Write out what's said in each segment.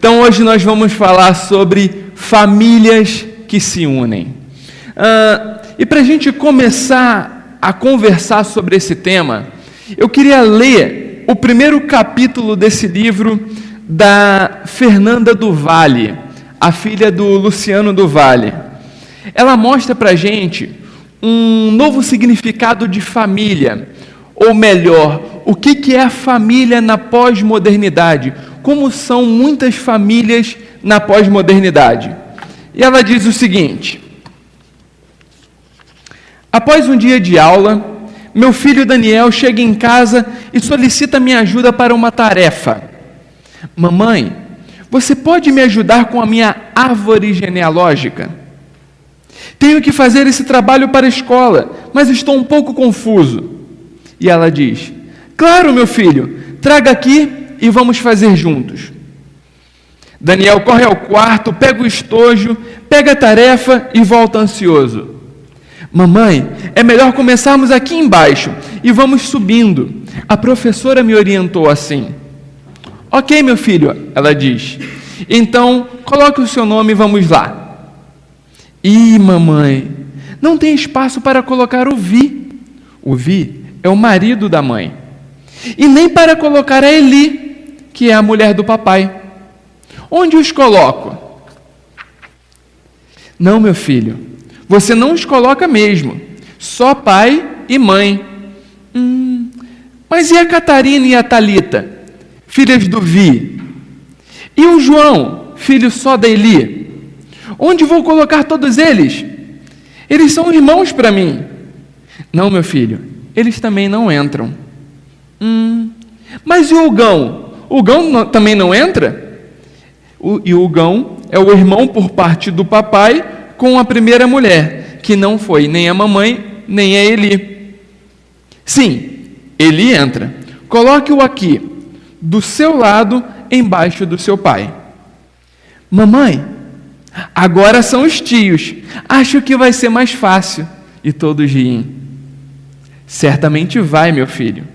Então hoje nós vamos falar sobre famílias que se unem. E para a gente começar a conversar sobre esse tema, eu queria ler o primeiro capítulo desse livro da Fernanda do Valle, a filha do Luciano do Valle. Ela mostra para a gente um novo significado de família, ou melhor, o que é a família na pós-modernidade, como são muitas famílias na pós-modernidade. E ela diz o seguinte: após um dia de aula, meu filho Daniel chega em casa e solicita minha ajuda para uma tarefa. Mamãe, você pode me ajudar com a minha árvore genealógica? Tenho que fazer esse trabalho para a escola, mas estou um pouco confuso. E ela diz: claro, meu filho, traga aqui e vamos fazer juntos. Daniel corre ao quarto, pega o estojo, pega a tarefa e volta ansioso. Mamãe, é melhor começarmos aqui embaixo e vamos subindo. A professora me orientou assim. Ok, meu filho, ela diz. Então, coloque o seu nome e vamos lá. Ih, mamãe, não tem espaço para colocar o Vi. O Vi é o marido da mãe. E nem para colocar a Eli, que é a mulher do papai. Onde os coloco? Não, meu filho, você não os coloca mesmo. Só pai e mãe. Mas e a Catarina e a Talita, filhas do Vi? E o João, filho só da Eli? Onde vou colocar todos eles? Eles são irmãos para mim. Não, meu filho, eles também não entram. Mas e o Gão? O Gão também não entra? E o Gão é o irmão por parte do papai com a primeira mulher, que não foi nem a mamãe, nem a Eli. Sim, Eli entra. Coloque-o aqui, do seu lado, embaixo do seu pai. Mamãe, agora são os tios. Acho que vai ser mais fácil. E todos riem. Certamente vai, meu filho.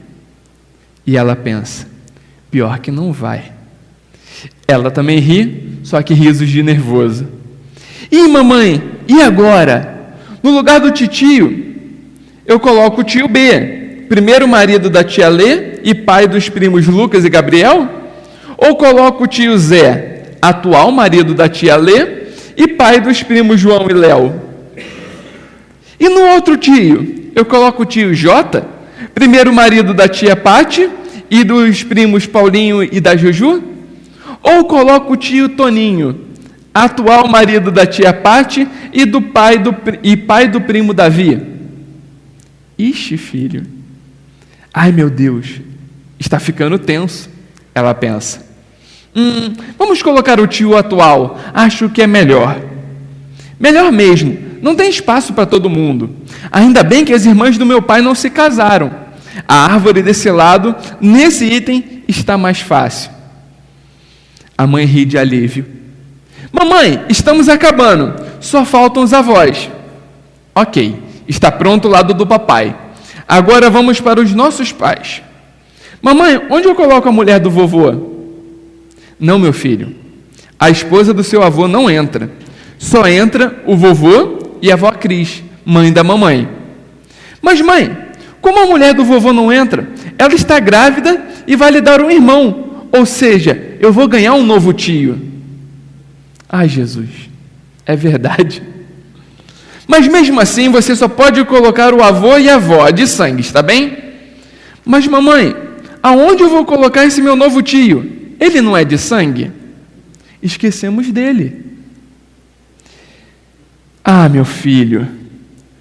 E ela pensa, pior que não vai. Ela também ri, só que risos de nervoso. Ih, mamãe, e agora? No lugar do titio, eu coloco o tio B, primeiro marido da tia Lê e pai dos primos Lucas e Gabriel? Ou coloco o tio Zé, atual marido da tia Lê e pai dos primos João e Léo? E no outro tio, eu coloco o tio Jota, primeiro marido da tia Pati e dos primos Paulinho e da Juju? Ou coloco o tio Toninho, atual marido da tia Pati e pai do primo Davi? Ixi, filho. Ai, meu Deus, está ficando tenso, ela pensa. Vamos colocar o tio atual, acho que é melhor. Melhor mesmo, não tem espaço para todo mundo. Ainda bem que as irmãs do meu pai não se casaram. A árvore desse lado, nesse item, está mais fácil. A mãe ri de alívio. Mamãe, estamos acabando, só faltam os avós. Ok, está pronto o lado do papai. Agora vamos para os nossos pais. Mamãe, onde eu coloco a mulher do vovô? Não, meu filho, a esposa do seu avô não entra. Só entra o vovô e a avó Cris, mãe da mamãe. Mas mãe, como a mulher do vovô não entra? Ela está grávida e vai lhe dar um irmão. Ou seja, eu vou ganhar um novo tio. Ai, Jesus, é verdade. Mas mesmo assim, você só pode colocar o avô e a avó de sangue, está bem? Mas mamãe, aonde eu vou colocar esse meu novo tio? Ele não é de sangue? Esquecemos dele. Ah, meu filho,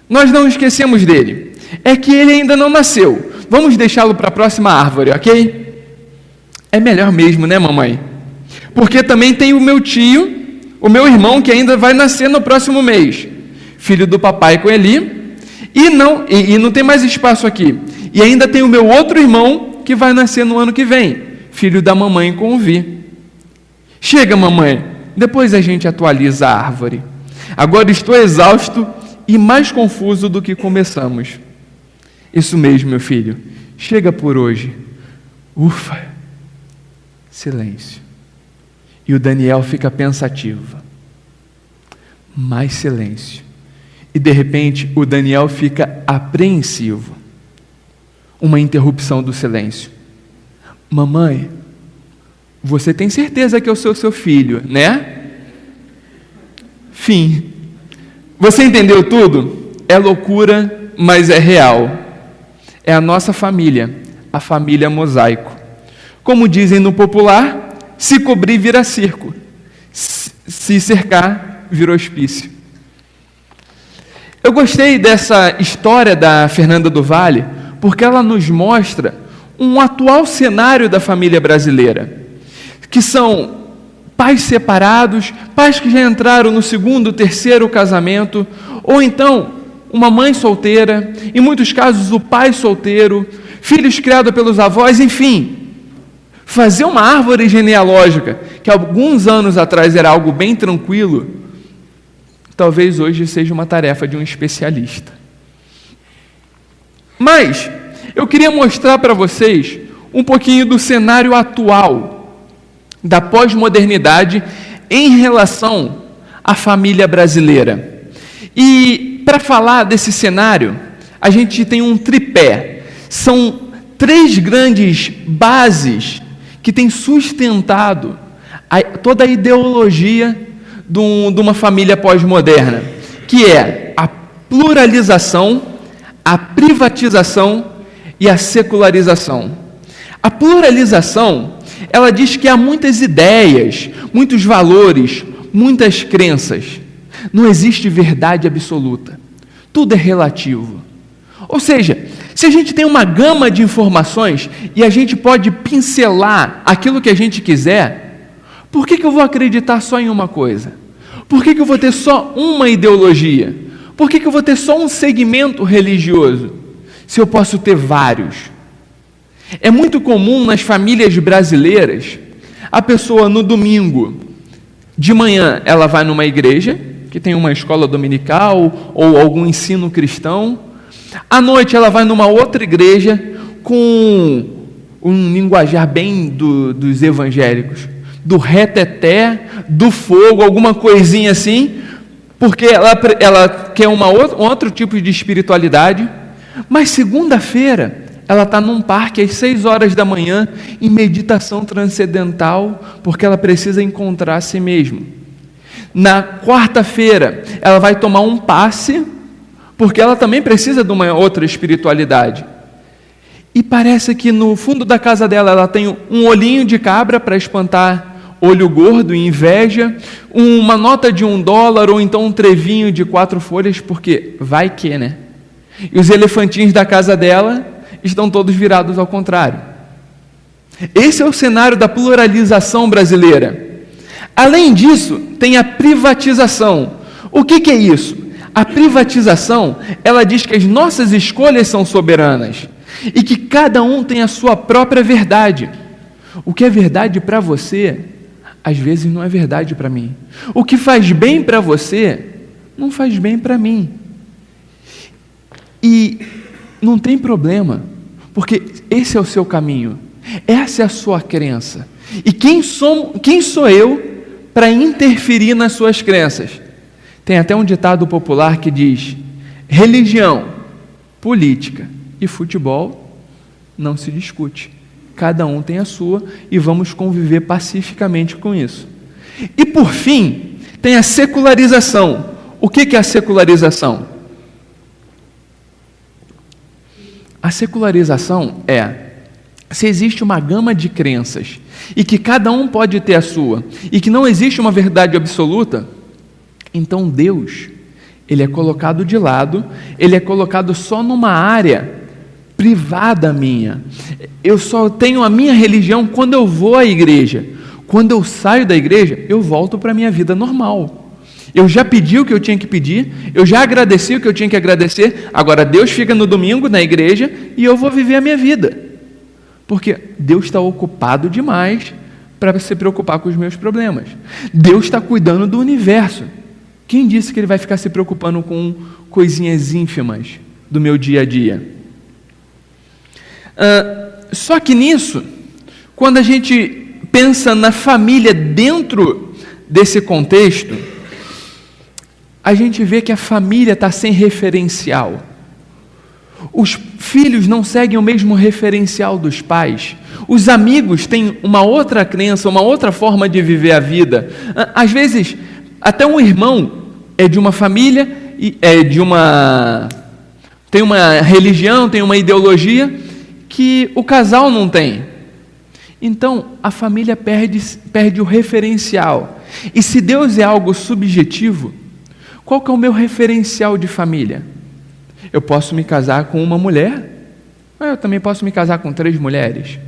nós não esquecemos dele. É que ele ainda não nasceu. Vamos deixá-lo para a próxima árvore, ok? É melhor mesmo, né, mamãe? Porque também tem o meu tio, o meu irmão, que ainda vai nascer no próximo mês. Filho do papai com Eli. E não tem mais espaço aqui. E ainda tem o meu outro irmão, que vai nascer no ano que vem. Filho da mamãe com o Vi. Chega, mamãe. Depois a gente atualiza a árvore. Agora estou exausto e mais confuso do que começamos. Isso mesmo, meu filho. Chega por hoje. Ufa. Silêncio. E o Daniel fica pensativo. Mais silêncio. E de repente o Daniel fica apreensivo. Uma interrupção do silêncio. Mamãe, você tem certeza que eu sou seu filho, né? Fim. Você entendeu tudo? É loucura, mas é real. É a nossa família, a família Mosaico. Como dizem no popular, se cobrir vira circo, se cercar vira hospício. Eu gostei dessa história da Fernanda do Vale, porque ela nos mostra um atual cenário da família brasileira, que são pais separados, pais que já entraram no segundo, terceiro casamento, ou então uma mãe solteira, em muitos casos o pai solteiro, filhos criados pelos avós, enfim. Fazer uma árvore genealógica, que alguns anos atrás era algo bem tranquilo, talvez hoje seja uma tarefa de um especialista. Mas eu queria mostrar para vocês um pouquinho do cenário atual da pós-modernidade em relação à família brasileira. E para falar desse cenário, a gente tem um tripé. São 3 grandes bases que têm sustentado toda a ideologia de uma família pós-moderna, que é a pluralização, a privatização e a secularização. A pluralização, ela diz que há muitas ideias, muitos valores, muitas crenças. Não existe verdade absoluta. Tudo é relativo. Ou seja, se a gente tem uma gama de informações e a gente pode pincelar aquilo que a gente quiser, por que eu vou acreditar só em uma coisa? Por que eu vou ter só uma ideologia? Por que eu vou ter só um segmento religioso, se eu posso ter vários? É muito comum nas famílias brasileiras, a pessoa no domingo, de manhã, ela vai numa igreja, que tem uma escola dominical ou algum ensino cristão. À noite, ela vai numa outra igreja com um linguajar bem dos evangélicos, do reteté, do fogo, alguma coisinha assim, porque ela quer outro tipo de espiritualidade. Mas segunda-feira, ela está num parque às 6 horas da manhã, em meditação transcendental, porque ela precisa encontrar a si mesma. Na quarta-feira, ela vai tomar um passe, porque ela também precisa de uma outra espiritualidade. E parece que no fundo da casa dela, ela tem um olhinho de cabra para espantar olho gordo e inveja, uma nota de $1, ou então um trevinho de 4 folhas, porque vai que, né? E os elefantinhos da casa dela estão todos virados ao contrário. Esse é o cenário da pluralização brasileira. Além disso, tem a privatização. O que é isso? A privatização, ela diz que as nossas escolhas são soberanas e que cada um tem a sua própria verdade. O que é verdade para você, às vezes não é verdade para mim. O que faz bem para você, não faz bem para mim. E não tem problema, porque esse é o seu caminho, essa é a sua crença. E quem sou eu para interferir nas suas crenças? Tem até um ditado popular que diz: religião, política e futebol não se discute. Cada um tem a sua e vamos conviver pacificamente com isso. E por fim, tem a secularização. O que é a secularização? A secularização se existe uma gama de crenças e que cada um pode ter a sua e que não existe uma verdade absoluta, então Deus, ele é colocado de lado, ele é colocado só numa área privada minha. Eu só tenho a minha religião quando eu vou à igreja. Quando eu saio da igreja, eu volto para a minha vida normal. Eu já pedi o que eu tinha que pedir, eu já agradeci o que eu tinha que agradecer, agora Deus fica no domingo na igreja e eu vou viver a minha vida. Porque Deus está ocupado demais para se preocupar com os meus problemas. Deus está cuidando do universo. Quem disse que Ele vai ficar se preocupando com coisinhas ínfimas do meu dia a dia? Só que nisso, quando a gente pensa na família dentro desse contexto, a gente vê que a família está sem referencial. Os filhos não seguem o mesmo referencial dos pais. Os amigos têm uma outra crença, uma outra forma de viver a vida. Às vezes, até um irmão é de uma família, tem uma religião, tem uma ideologia que o casal não tem. Então, a família perde o referencial. E se Deus é algo subjetivo, qual que é o meu referencial de família? Eu posso me casar com uma mulher, mas eu também posso me casar com 3 mulheres.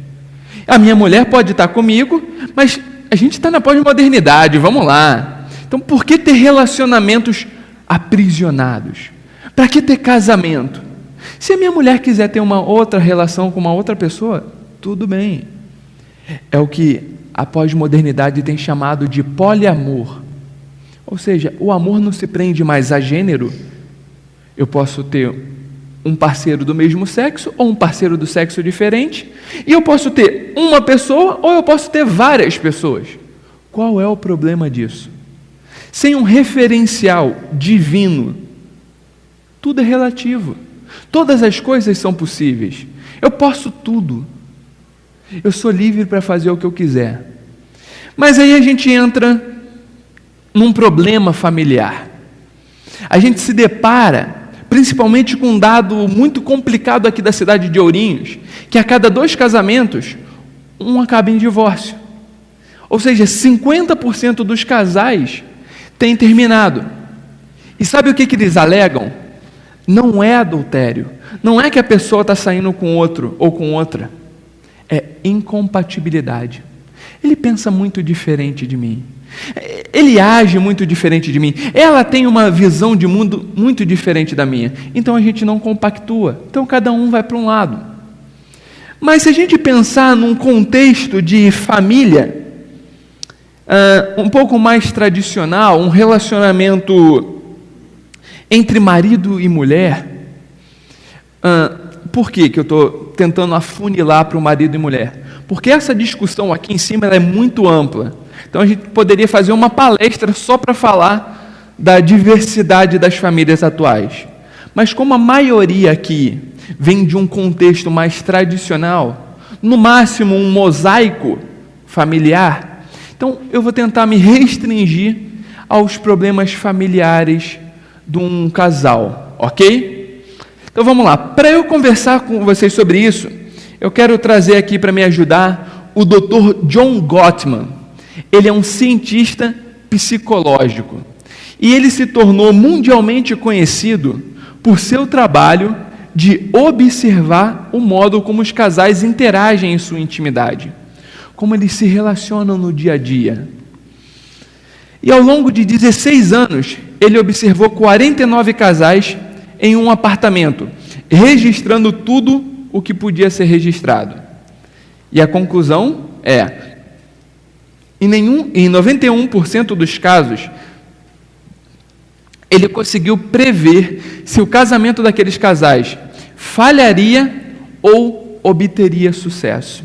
A minha mulher pode estar comigo, mas a gente está na pós-modernidade, vamos lá. Então, por que ter relacionamentos aprisionados? Para que ter casamento? Se a minha mulher quiser ter uma outra relação com uma outra pessoa, tudo bem. É o que a pós-modernidade tem chamado de poliamor. Ou seja, o amor não se prende mais a gênero. Eu posso ter um parceiro do mesmo sexo ou um parceiro do sexo diferente, e eu posso ter uma pessoa ou eu posso ter várias pessoas. Qual é o problema disso? Sem um referencial divino, tudo é relativo. Todas as coisas são possíveis. Eu posso tudo. Eu sou livre para fazer o que eu quiser. Mas aí a gente entra num problema familiar. A gente se depara principalmente com um dado muito complicado aqui da cidade de Ourinhos, que a cada 2 casamentos, um acaba em divórcio. Ou seja, 50% dos casais têm terminado. E sabe o que eles alegam? Não é adultério, não é que a pessoa está saindo com outro ou com outra, é incompatibilidade. Ele pensa muito diferente de mim, ele age muito diferente de mim, ela tem uma visão de mundo muito diferente da minha, então a gente não compactua, então cada um vai para um lado. Mas se a gente pensar num contexto de família, um pouco mais tradicional, um relacionamento entre marido e mulher, por que eu estou tentando afunilar para o marido e mulher? Porque essa discussão aqui em cima ela é muito ampla. Então a gente poderia fazer uma palestra só para falar da diversidade das famílias atuais. Mas como a maioria aqui vem de um contexto mais tradicional, no máximo um mosaico familiar, então eu vou tentar me restringir aos problemas familiares de um casal, ok? Então vamos lá, para eu conversar com vocês sobre isso, eu quero trazer aqui para me ajudar o Dr. John Gottman. Ele é um cientista psicológico e ele se tornou mundialmente conhecido por seu trabalho de observar o modo como os casais interagem em sua intimidade, como eles se relacionam no dia a dia. E ao longo de 16 anos, ele observou 49 casais em um apartamento, registrando tudo o que podia ser registrado. E a conclusão é, em 91% dos casos, ele conseguiu prever se o casamento daqueles casais falharia ou obteria sucesso.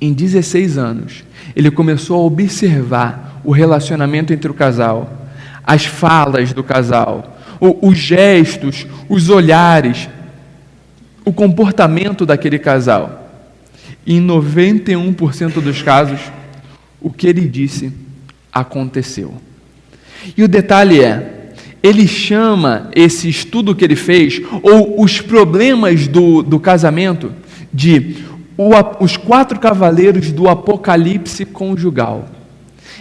Em 16 anos, ele começou a observar o relacionamento entre o casal, as falas do casal, os gestos, os olhares, o comportamento daquele casal. E em 91% dos casos, o que ele disse aconteceu. E o detalhe é, ele chama esse estudo que ele fez, ou os problemas do casamento, de os 4 cavaleiros do apocalipse conjugal.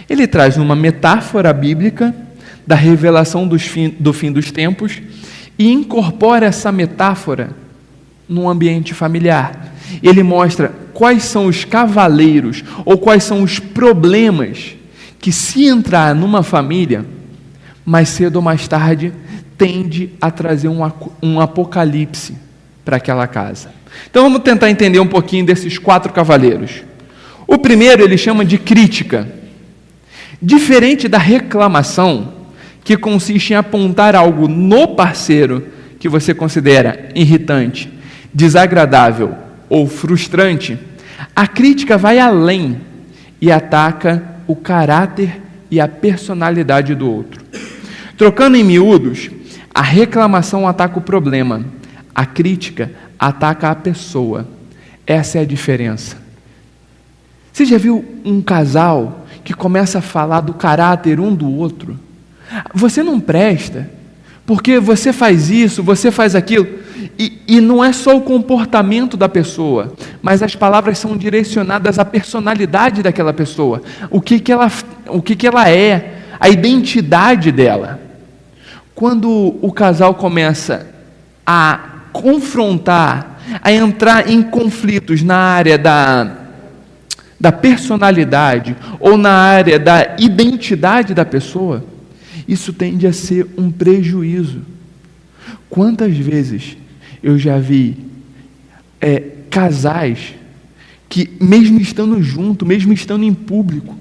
Ele traz uma metáfora bíblica da revelação do fim dos tempos e incorpora essa metáfora num ambiente familiar. Ele mostra quais são os cavaleiros ou quais são os problemas que, se entrar numa família, mais cedo ou mais tarde, tende a trazer um apocalipse para aquela casa. Então vamos tentar entender um pouquinho desses 4 cavaleiros. O primeiro ele chama de crítica. Diferente da reclamação, que consiste em apontar algo no parceiro que você considera irritante, desagradável ou frustrante, a crítica vai além. e ataca o caráter e a personalidade do outro. Trocando em miúdos, a reclamação ataca o problema, a crítica ataca a pessoa. Essa é a diferença. Você já viu um casal que começa a falar do caráter um do outro? Você não presta, porque você faz isso, você faz aquilo, e não é só o comportamento da pessoa, mas as palavras são direcionadas à personalidade daquela pessoa, o que ela é, a identidade dela. Quando o casal começa a confrontar, a entrar em conflitos na área da personalidade ou na área da identidade da pessoa, isso tende a ser um prejuízo. Quantas vezes eu já vi casais que, mesmo estando junto, mesmo estando em público,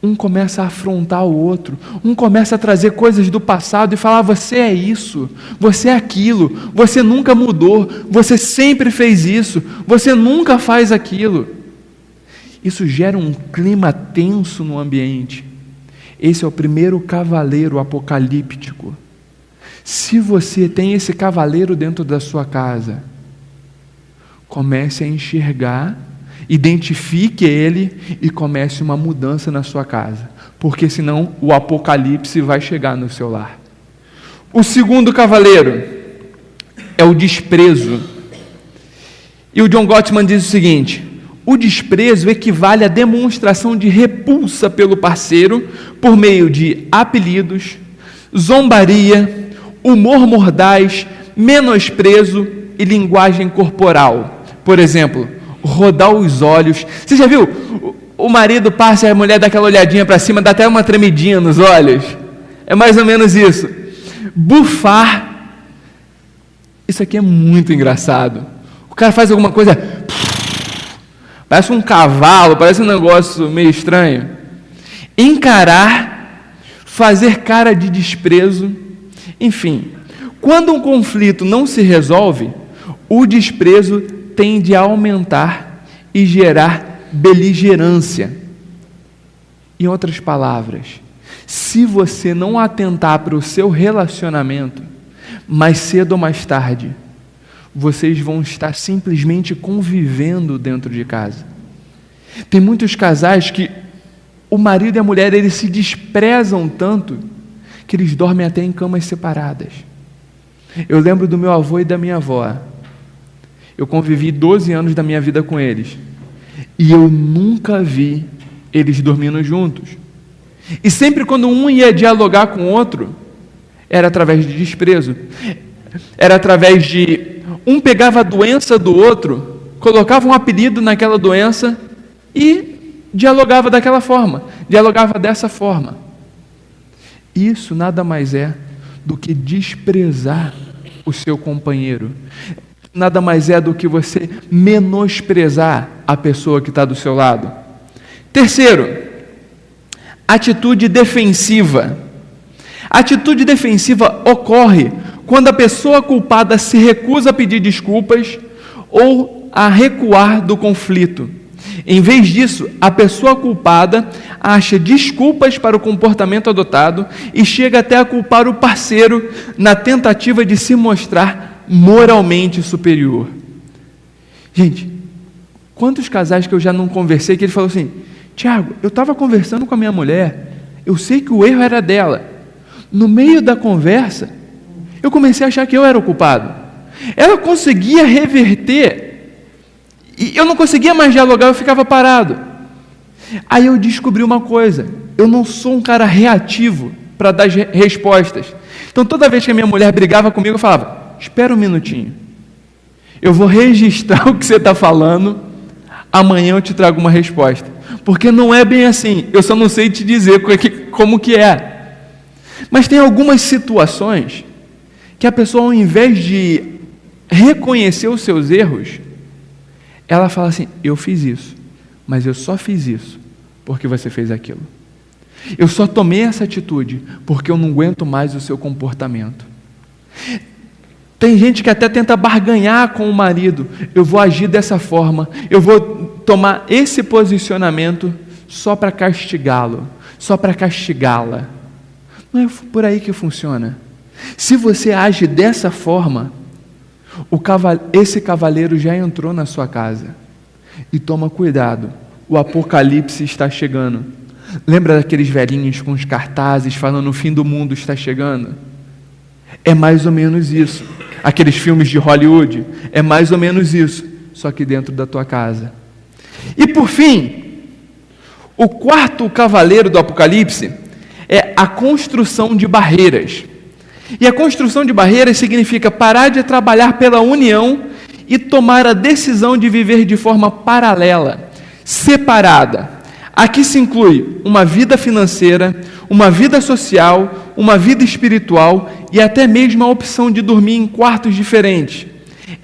um começa a afrontar o outro, um começa a trazer coisas do passado e falar: você é isso, você é aquilo, você nunca mudou, você sempre fez isso, você nunca faz aquilo. Isso gera um clima tenso no ambiente. Esse é o primeiro cavaleiro apocalíptico. Se você tem esse cavaleiro dentro da sua casa, comece a enxergar, identifique ele e comece uma mudança na sua casa, porque senão o apocalipse vai chegar no seu lar. O segundo cavaleiro é o desprezo. E o John Gottman diz o seguinte: o desprezo equivale à demonstração de repulsa pelo parceiro por meio de apelidos, zombaria, humor mordaz, menosprezo e linguagem corporal. Por exemplo, rodar os olhos. Você já viu? O marido passa e a mulher dá aquela olhadinha para cima, dá até uma tremidinha nos olhos. É mais ou menos isso. Bufar. Isso aqui é muito engraçado. O cara faz alguma coisa, parece um cavalo, parece um negócio meio estranho. Encarar, fazer cara de desprezo. Enfim, quando um conflito não se resolve, o desprezo tende a aumentar e gerar beligerância. Em outras palavras, se você não atentar para o seu relacionamento, mais cedo ou mais tarde, vocês vão estar simplesmente convivendo dentro de casa. Tem muitos casais que o marido e a mulher, eles se desprezam tanto que eles dormem até em camas separadas. Eu lembro do meu avô e da minha avó. Eu convivi 12 anos da minha vida com eles. E eu nunca vi eles dormindo juntos. E sempre quando um ia dialogar com o outro, era através de desprezo. Era através de um pegava a doença do outro, colocava um apelido naquela doença e dialogava daquela forma, dialogava dessa forma. Isso nada mais é do que desprezar o seu companheiro. Nada mais é do que você menosprezar a pessoa que está do seu lado. Terceiro, atitude defensiva. A atitude defensiva ocorre quando a pessoa culpada se recusa a pedir desculpas ou a recuar do conflito. Em vez disso, a pessoa culpada acha desculpas para o comportamento adotado e chega até a culpar o parceiro na tentativa de se mostrar moralmente superior. Gente, quantos casais que eu já não conversei que ele falou assim: Tiago, eu estava conversando com a minha mulher, eu sei que o erro era dela. No meio da conversa, eu comecei a achar que eu era o culpado. Ela conseguia reverter e eu não conseguia mais dialogar, eu ficava parado. Aí eu descobri uma coisa: eu não sou um cara reativo para dar respostas. Então toda vez que a minha mulher brigava comigo, eu falava: espera um minutinho, eu vou registrar o que você está falando, amanhã eu te trago uma resposta. Porque não é bem assim, eu só não sei te dizer como que é. Mas tem algumas situações que a pessoa, ao invés de reconhecer os seus erros, ela fala assim: eu fiz isso, mas eu só fiz isso porque você fez aquilo. Eu só tomei essa atitude porque eu não aguento mais o seu comportamento. Tem gente que até tenta barganhar com o marido: eu vou agir dessa forma, eu vou tomar esse posicionamento só para castigá-lo, só para castigá-la. Não é por aí que funciona. Se você age dessa forma, esse cavaleiro já entrou na sua casa. E toma cuidado, o Apocalipse está chegando. Lembra daqueles velhinhos com os cartazes falando o fim do mundo está chegando? É mais ou menos isso. Aqueles filmes de Hollywood, é mais ou menos isso, só que dentro da tua casa. E por fim, o quarto cavaleiro do Apocalipse é a construção de barreiras. E a construção de barreiras significa parar de trabalhar pela união e tomar a decisão de viver de forma paralela, separada. Aqui se inclui uma vida financeira, uma vida social, uma vida espiritual e até mesmo a opção de dormir em quartos diferentes.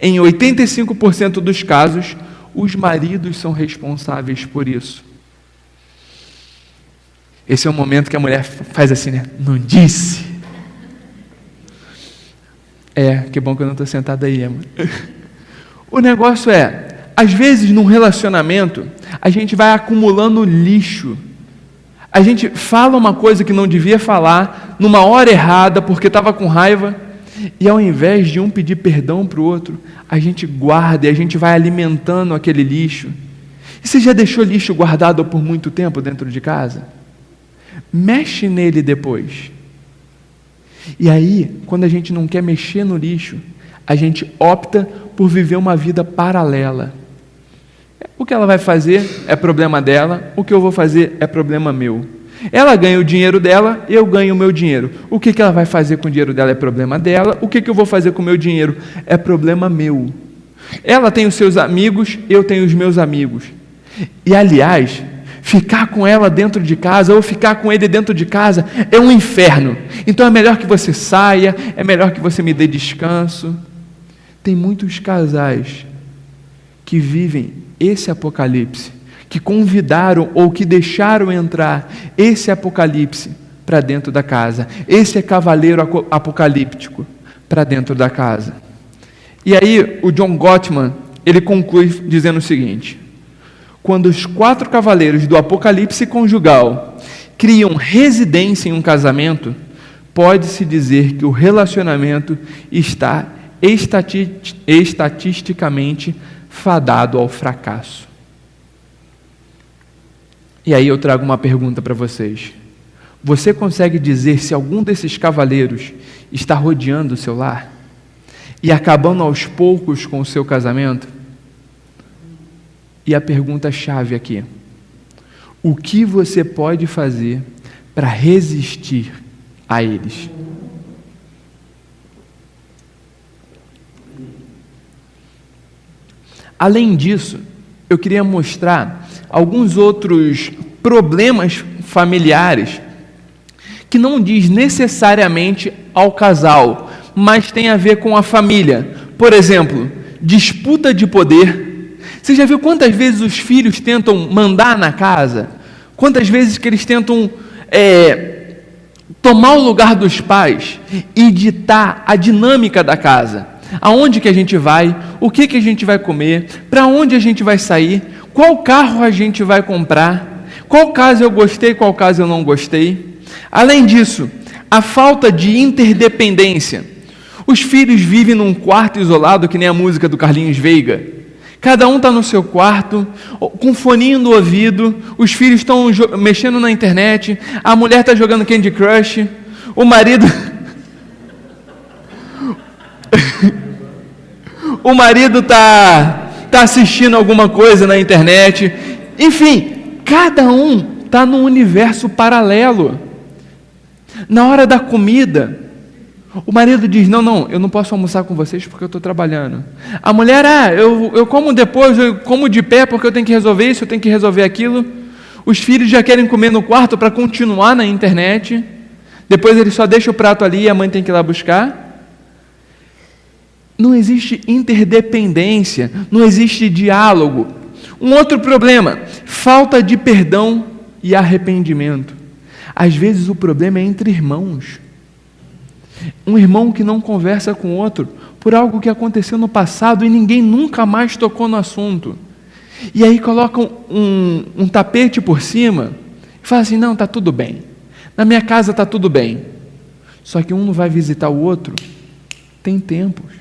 Em 85% dos casos, os maridos são responsáveis por isso. Esse é o momento que a mulher faz assim, né? Não disse. Que bom que eu não estou sentado aí, amor. O negócio é, às vezes num relacionamento, a gente vai acumulando lixo. A gente fala uma coisa que não devia falar, numa hora errada, porque estava com raiva, e ao invés de um pedir perdão para o outro, a gente guarda e a gente vai alimentando aquele lixo. E você já deixou lixo guardado por muito tempo dentro de casa? Mexe nele depois. E aí, quando a gente não quer mexer no lixo, a gente opta por viver uma vida paralela. O que ela vai fazer é problema dela, o que eu vou fazer é problema meu. Ela ganha o dinheiro dela, eu ganho o meu dinheiro. O que ela vai fazer com o dinheiro dela é problema dela, o que eu vou fazer com o meu dinheiro é problema meu. Ela tem os seus amigos, eu tenho os meus amigos. E aliás, ficar com ela dentro de casa ou ficar com ele dentro de casa é um inferno. Então é melhor que você saia, é melhor que você me dê descanso. Tem muitos casais que vivem esse apocalipse, que convidaram ou que deixaram entrar esse apocalipse para dentro da casa. Esse é cavaleiro apocalíptico para dentro da casa. E aí o John Gottman, ele conclui dizendo o seguinte: quando os 4 cavaleiros do apocalipse conjugal criam residência em um casamento, pode-se dizer que o relacionamento está estatisticamente fadado ao fracasso. E aí eu trago uma pergunta para vocês. Você consegue dizer se algum desses cavaleiros está rodeando o seu lar e acabando aos poucos com o seu casamento? E a pergunta-chave aqui: o que você pode fazer para resistir a eles? Além disso, eu queria mostrar alguns outros problemas familiares que não diz necessariamente ao casal, mas tem a ver com a família. Por exemplo, disputa de poder. Você já viu quantas vezes os filhos tentam mandar na casa? Quantas vezes que eles tentam tomar o lugar dos pais e ditar a dinâmica da casa? Aonde que a gente vai? O que a gente vai comer? Para onde a gente vai sair? Qual carro a gente vai comprar? Qual casa eu gostei, qual casa eu não gostei? Além disso, a falta de interdependência. Os filhos vivem num quarto isolado, que nem a música do Carlinhos Veiga. Cada um está no seu quarto, com foninho no ouvido, os filhos estão mexendo na internet, a mulher está jogando Candy Crush, o marido... o marido está assistindo alguma coisa na internet. Enfim, cada um está num universo paralelo. Na hora da comida, o marido diz: não, eu não posso almoçar com vocês porque eu estou trabalhando. A mulher: eu como depois, eu como de pé porque eu tenho que resolver isso, eu tenho que resolver aquilo. Os filhos já querem comer no quarto para continuar na internet. Depois ele só deixa o prato ali e a mãe tem que ir lá buscar. Não existe interdependência, não existe diálogo. Um outro problema: falta de perdão e arrependimento. Às vezes o problema é entre irmãos. Um irmão que não conversa com o outro por algo que aconteceu no passado e ninguém nunca mais tocou no assunto. E aí colocam um tapete por cima e falam assim, não, está tudo bem. Na minha casa está tudo bem. Só que um não vai visitar o outro. Tem tempos.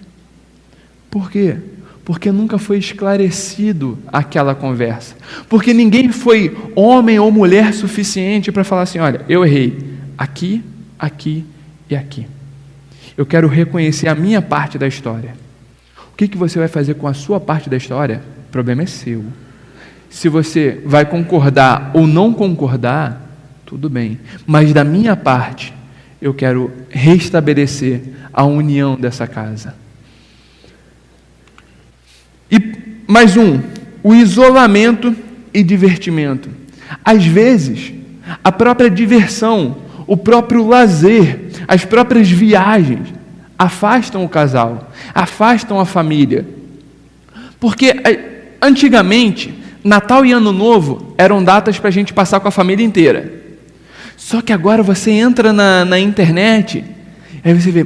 Por quê? Porque nunca foi esclarecido aquela conversa. Porque ninguém foi homem ou mulher suficiente para falar assim, olha, eu errei aqui, aqui e aqui. Eu quero reconhecer a minha parte da história. O que você vai fazer com a sua parte da história? O problema é seu. Se você vai concordar ou não concordar, tudo bem. Mas da minha parte, eu quero restabelecer a união dessa casa. E mais o isolamento e divertimento. Às vezes, a própria diversão, o próprio lazer, as próprias viagens afastam o casal, afastam a família. Porque antigamente, Natal e Ano Novo eram datas para a gente passar com a família inteira. Só que agora você entra na internet, aí você vê,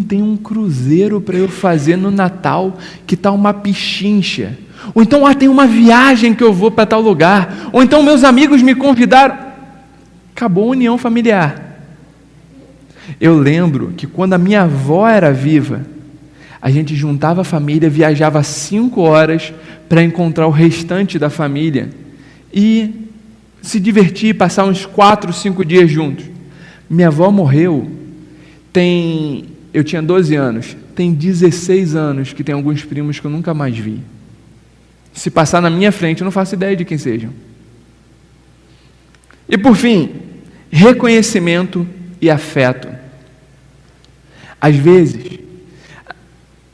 tem um cruzeiro para eu fazer no Natal, que tal uma pichincha. Ou então, tem uma viagem que eu vou para tal lugar. Ou então, meus amigos me convidaram. Acabou a união familiar. Eu lembro que quando a minha avó era viva, a gente juntava a família, viajava 5 horas para encontrar o restante da família e se divertir, passar uns 4, 5 dias juntos. Minha avó morreu, eu tinha 12 anos, tem 16 anos que tem alguns primos que eu nunca mais vi. Se passar na minha frente, eu não faço ideia de quem sejam. E por fim, reconhecimento e afeto. Às vezes,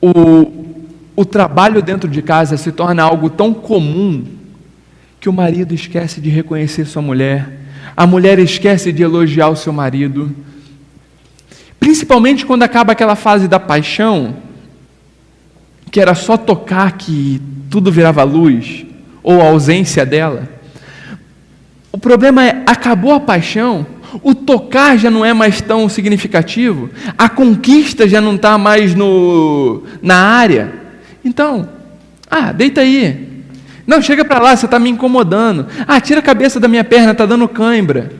o trabalho dentro de casa se torna algo tão comum que o marido esquece de reconhecer sua mulher, a mulher esquece de elogiar o seu marido. Principalmente quando acaba aquela fase da paixão, que era só tocar que tudo virava luz, ou a ausência dela. O problema é, acabou a paixão, o tocar já não é mais tão significativo, a conquista já não está mais na área. Então, deita aí. Não, chega para lá, você está me incomodando. Tira a cabeça da minha perna, está dando cãibra.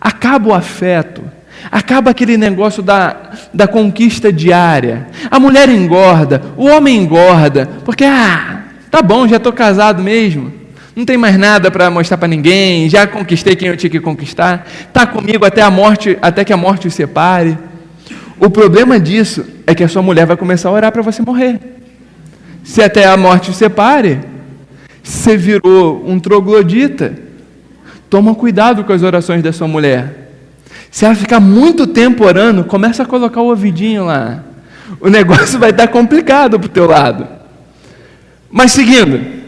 Acaba o afeto, acaba aquele negócio da conquista diária. A mulher engorda, o homem engorda, porque, tá bom, já estou casado mesmo. Não tem mais nada para mostrar para ninguém, já conquistei quem eu tinha que conquistar, está comigo até que a morte os separe. O problema disso é que a sua mulher vai começar a orar para você morrer. Se até a morte os separe, você virou um troglodita, toma cuidado com as orações da sua mulher. Se ela ficar muito tempo orando, começa a colocar o ouvidinho lá. O negócio vai estar complicado para o teu lado. Mas seguindo,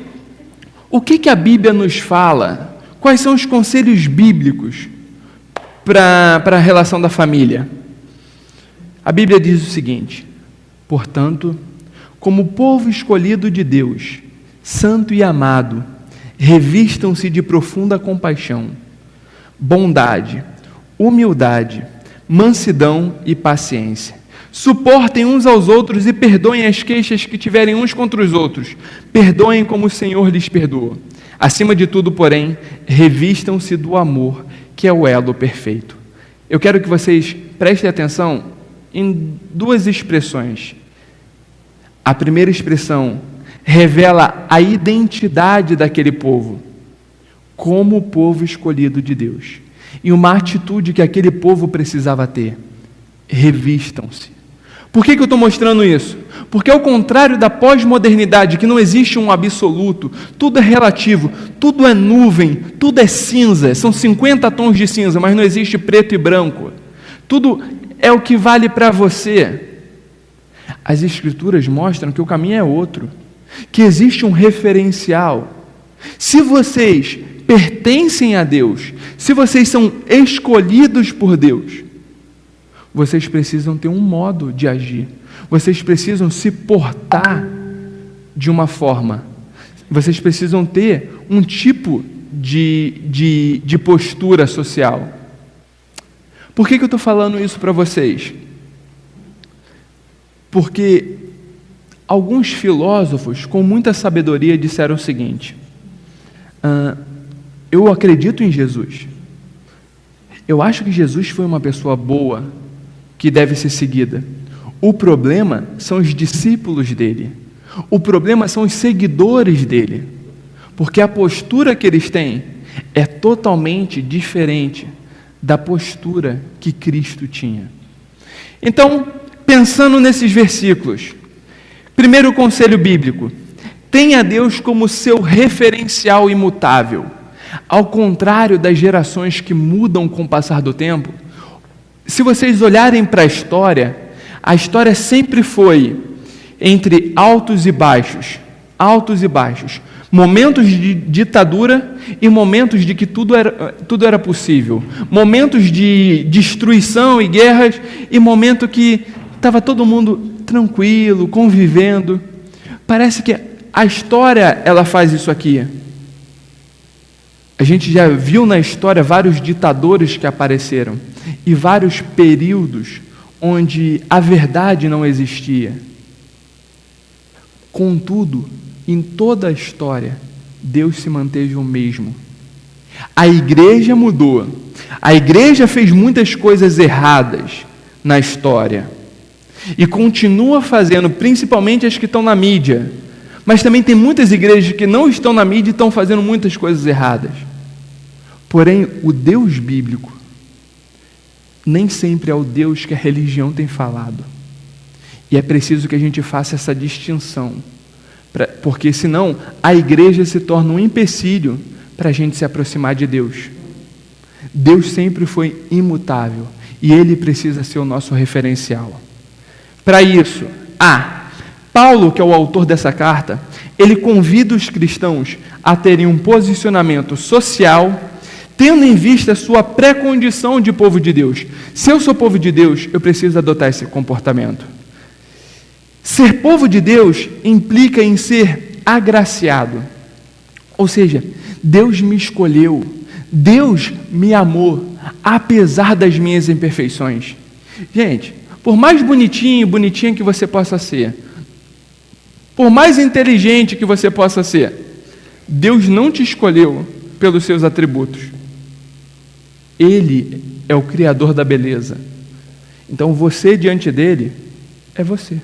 o que a Bíblia nos fala? Quais são os conselhos bíblicos para a relação da família? A Bíblia diz o seguinte: portanto, como povo escolhido de Deus, santo e amado, revistam-se de profunda compaixão, bondade, humildade, mansidão e paciência. Suportem uns aos outros e perdoem as queixas que tiverem uns contra os outros. Perdoem como o Senhor lhes perdoou. Acima de tudo, porém, revistam-se do amor, que é o elo perfeito. Eu quero que vocês prestem atenção em 2 expressões. A primeira expressão revela a identidade daquele povo, como o povo escolhido de Deus. E uma atitude que aquele povo precisava ter: revistam-se. Por que eu estou mostrando isso? Porque ao contrário da pós-modernidade, que não existe um absoluto, tudo é relativo, tudo é nuvem, tudo é cinza, são 50 tons de cinza, mas não existe preto e branco. Tudo é o que vale para você. As Escrituras mostram que o caminho é outro, que existe um referencial. Se vocês pertencem a Deus, se vocês são escolhidos por Deus, vocês precisam ter um modo de agir, vocês precisam se portar de uma forma, vocês precisam ter um tipo de postura social. Por que eu estou falando isso para vocês? Porque alguns filósofos, com muita sabedoria, disseram o seguinte: Eu acredito em Jesus. Eu acho que Jesus foi uma pessoa boa que deve ser seguida. O problema são os discípulos dele. O problema são os seguidores dele. Porque a postura que eles têm é totalmente diferente da postura que Cristo tinha. Então, pensando nesses versículos, primeiro conselho bíblico: tenha Deus como seu referencial imutável. Ao contrário das gerações que mudam com o passar do tempo, se vocês olharem para a história sempre foi entre altos e baixos, momentos de ditadura e momentos de que tudo era possível, momentos de destruição e guerras e momento que estava todo mundo tranquilo, convivendo. Parece que a história ela faz isso aqui. A gente já viu na história vários ditadores que apareceram e vários períodos onde a verdade não existia. Contudo, em toda a história, Deus se manteve o mesmo. A igreja mudou. A igreja fez muitas coisas erradas na história e continua fazendo, principalmente as que estão na mídia. Mas também tem muitas igrejas que não estão na mídia e estão fazendo muitas coisas erradas. Porém, o Deus bíblico nem sempre é o Deus que a religião tem falado. E é preciso que a gente faça essa distinção, porque senão a igreja se torna um empecilho para a gente se aproximar de Deus. Deus sempre foi imutável e Ele precisa ser o nosso referencial. Para isso, Paulo, que é o autor dessa carta, ele convida os cristãos a terem um posicionamento social, tendo em vista a sua pré-condição de povo de Deus. Se eu sou povo de Deus, eu preciso adotar esse comportamento. Ser povo de Deus implica em ser agraciado. Ou seja, Deus me escolheu, Deus me amou, apesar das minhas imperfeições. Gente, por mais bonitinha que você possa ser, por mais inteligente que você possa ser, Deus não te escolheu pelos seus atributos. Ele é o Criador da beleza. Então você diante dele é você.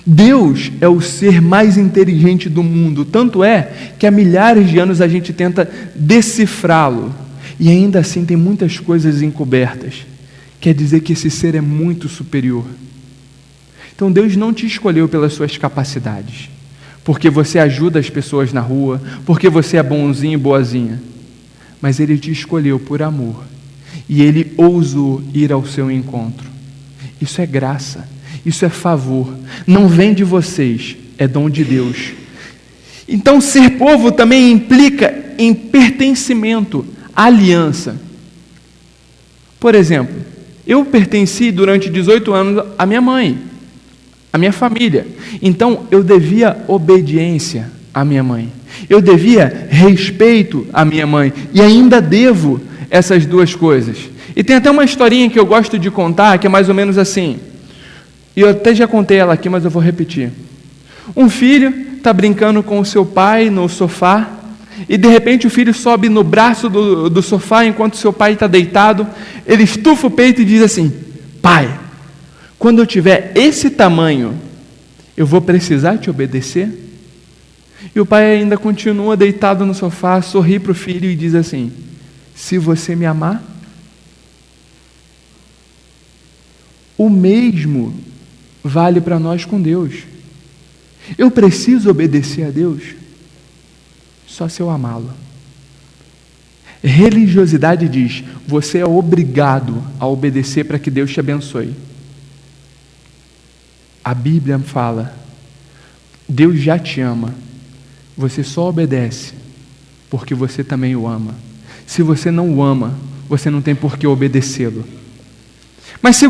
Deus é o ser mais inteligente do mundo. Tanto é que há milhares de anos a gente tenta decifrá-lo. E ainda assim tem muitas coisas encobertas. Quer dizer que esse ser é muito superior. Então Deus não te escolheu pelas suas capacidades, porque você ajuda as pessoas na rua, porque você é bonzinho e boazinha. Mas Ele te escolheu por amor. E Ele ousou ir ao seu encontro. Isso é graça. Isso é favor. Não vem de vocês. É dom de Deus. Então, ser povo também implica em pertencimento, aliança. Por exemplo, eu pertenci durante 18 anos à minha mãe, à minha família. Então, eu devia obediência à minha mãe. Eu devia respeito à minha mãe. E ainda devo essas duas coisas. E tem até uma historinha que eu gosto de contar, que é mais ou menos assim. E eu até já contei ela aqui, mas eu vou repetir. Um filho está brincando com o seu pai no sofá, e de repente o filho sobe no braço do sofá, enquanto seu pai está deitado. Ele estufa o peito e diz assim: pai, quando eu tiver esse tamanho, eu vou precisar te obedecer? E o pai ainda continua deitado no sofá, sorri para o filho e diz assim: se você me amar. O mesmo vale para nós com Deus. Eu preciso obedecer a Deus só se eu amá-lo. Religiosidade diz: você é obrigado a obedecer para que Deus te abençoe. A Bíblia fala: Deus já te ama. Você só obedece porque você também o ama. Se você não o ama, você não tem por que obedecê-lo. Mas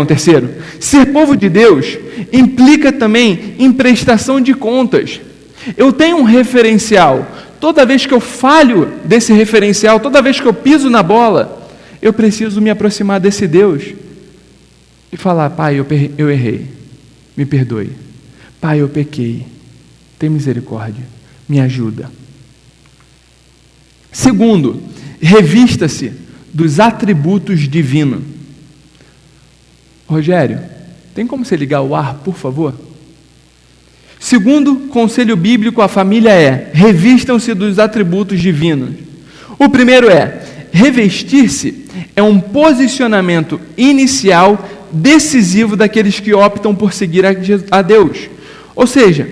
terceiro, ser povo de Deus implica também em prestação de contas. Eu tenho um referencial. Toda vez que eu falho desse referencial, toda vez que eu piso na bola, eu preciso me aproximar desse Deus e falar: pai, eu errei, me perdoe. Pai, eu pequei, tem misericórdia. me ajuda. Segundo, revista-se dos atributos divinos. Rogério, tem como você ligar o ar, por favor? Segundo conselho bíblico, a família é: revistam-se dos atributos divinos. O primeiro é: revestir-se é um posicionamento inicial decisivo daqueles que optam por seguir a Deus. Ou seja,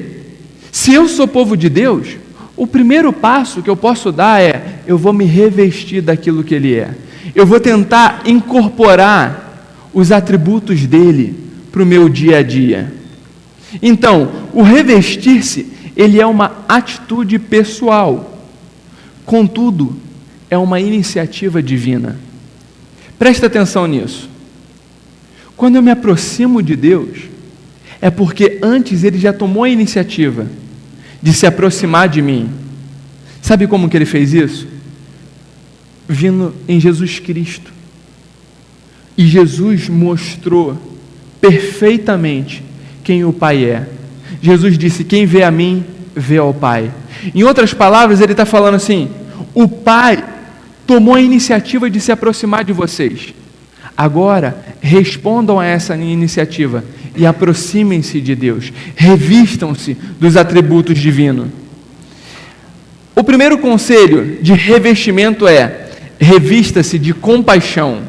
se eu sou povo de Deus, o primeiro passo que eu posso dar é: eu vou me revestir daquilo que Ele é. Eu vou tentar incorporar os atributos dele para o meu dia a dia. Então, o revestir-se, ele é uma atitude pessoal. Contudo, é uma iniciativa divina. Presta atenção nisso. Quando eu me aproximo de Deus, é porque antes Ele já tomou a iniciativa de se aproximar de mim. Sabe como que Ele fez isso? Vindo em Jesus Cristo. E Jesus mostrou perfeitamente quem o Pai é. Jesus disse: quem vê a mim, vê ao Pai. Em outras palavras, Ele está falando assim: o Pai tomou a iniciativa de se aproximar de vocês. Agora, respondam a essa iniciativa e aproximem-se de Deus. Revistam-se dos atributos divinos. O primeiro conselho de revestimento é: revista-se de compaixão.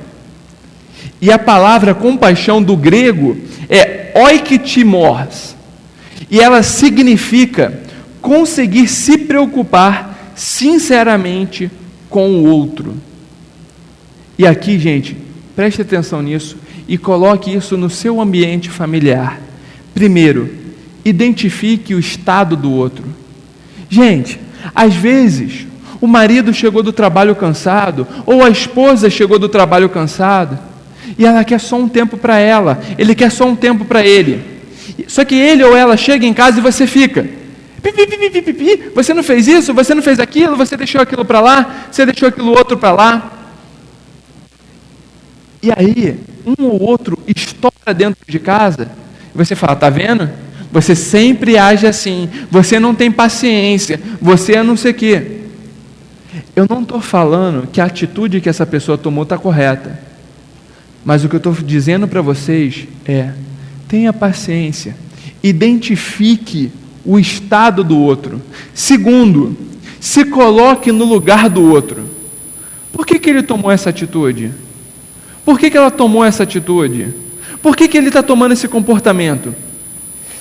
E a palavra compaixão do grego é oiktimos. E ela significa conseguir se preocupar sinceramente com o outro. E aqui, gente, preste atenção nisso e coloque isso no seu ambiente familiar. Primeiro, identifique o estado do outro. Gente, às vezes, o marido chegou do trabalho cansado, ou a esposa chegou do trabalho cansada, e ela quer só um tempo para ela, ele quer só um tempo para ele. Só que ele ou ela chega em casa e você fica: você não fez isso, você não fez aquilo, você deixou aquilo para lá, você deixou aquilo outro para lá. E aí, um ou outro estoura dentro de casa, e você fala: tá vendo? Você sempre age assim, você não tem paciência, você é não sei o quê. Eu não estou falando que a atitude que essa pessoa tomou está correta, mas o que eu estou dizendo para vocês é: tenha paciência, identifique o estado do outro. Segundo, se coloque no lugar do outro. Por que ele tomou essa atitude? Por que ela tomou essa atitude? Por que ele está tomando esse comportamento?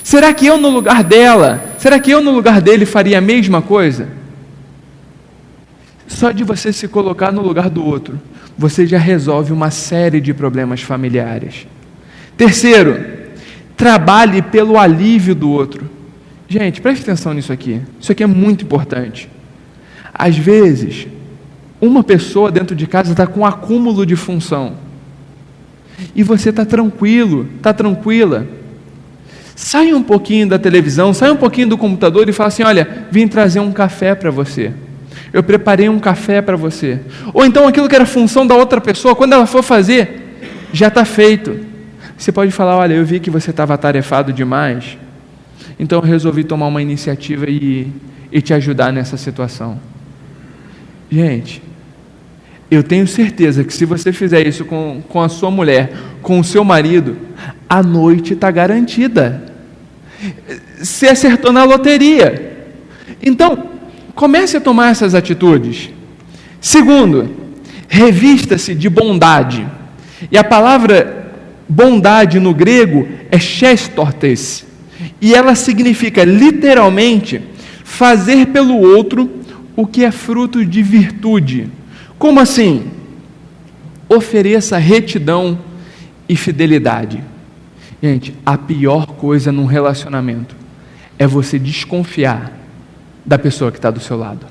Será que eu no lugar dela, será que eu no lugar dele faria a mesma coisa? Só de você se colocar no lugar do outro, você já resolve uma série de problemas familiares. Terceiro, trabalhe pelo alívio do outro. Gente, preste atenção nisso aqui. Isso aqui é muito importante. Às vezes, uma pessoa dentro de casa está com um acúmulo de função. E você está tranquilo, está tranquila. Sai um pouquinho da televisão, sai um pouquinho do computador e fala assim: olha, vim trazer um café para você. Eu preparei um café para você. Ou então aquilo que era função da outra pessoa, quando ela for fazer, já está feito. Você pode falar: olha, eu vi que você estava atarefado demais, então eu resolvi tomar uma iniciativa e te ajudar nessa situação. Gente, eu tenho certeza que se você fizer isso com a sua mulher, com o seu marido, a noite está garantida. Você acertou na loteria. Então, comece a tomar essas atitudes. Segundo, revista-se de bondade. E a palavra bondade no grego é chestortes. E ela significa literalmente fazer pelo outro o que é fruto de virtude. Como assim? Ofereça retidão e fidelidade. Gente, a pior coisa num relacionamento é você desconfiar da pessoa que está do seu lado.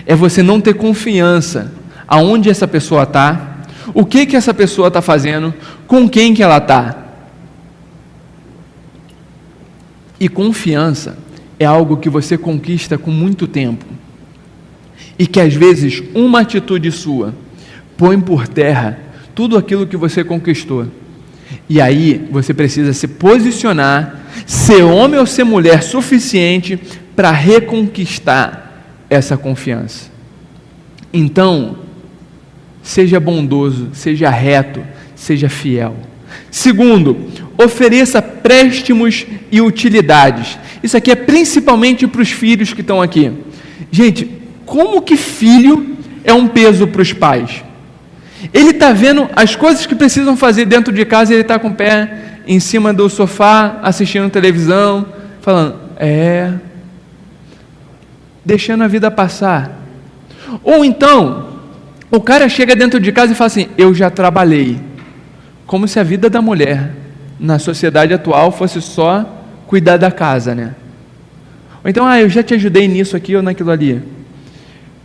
É você não ter confiança aonde essa pessoa está, o que essa pessoa está fazendo, com quem que ela está. E confiança é algo que você conquista com muito tempo. E que às vezes uma atitude sua põe por terra tudo aquilo que você conquistou. E aí você precisa se posicionar, ser homem ou ser mulher suficiente para reconquistar essa confiança. Então, seja bondoso, seja reto, seja fiel. Segundo, ofereça préstimos e utilidades. Isso aqui é principalmente para os filhos que estão aqui. Gente, como que filho é um peso para os pais? Ele está vendo as coisas que precisam fazer dentro de casa e ele está com o pé em cima do sofá, assistindo televisão, falando, deixando a vida passar. Ou então, o cara chega dentro de casa e fala assim, eu já trabalhei. Como se a vida da mulher, na sociedade atual, fosse só cuidar da casa, né? Ou então, eu já te ajudei nisso aqui ou naquilo ali.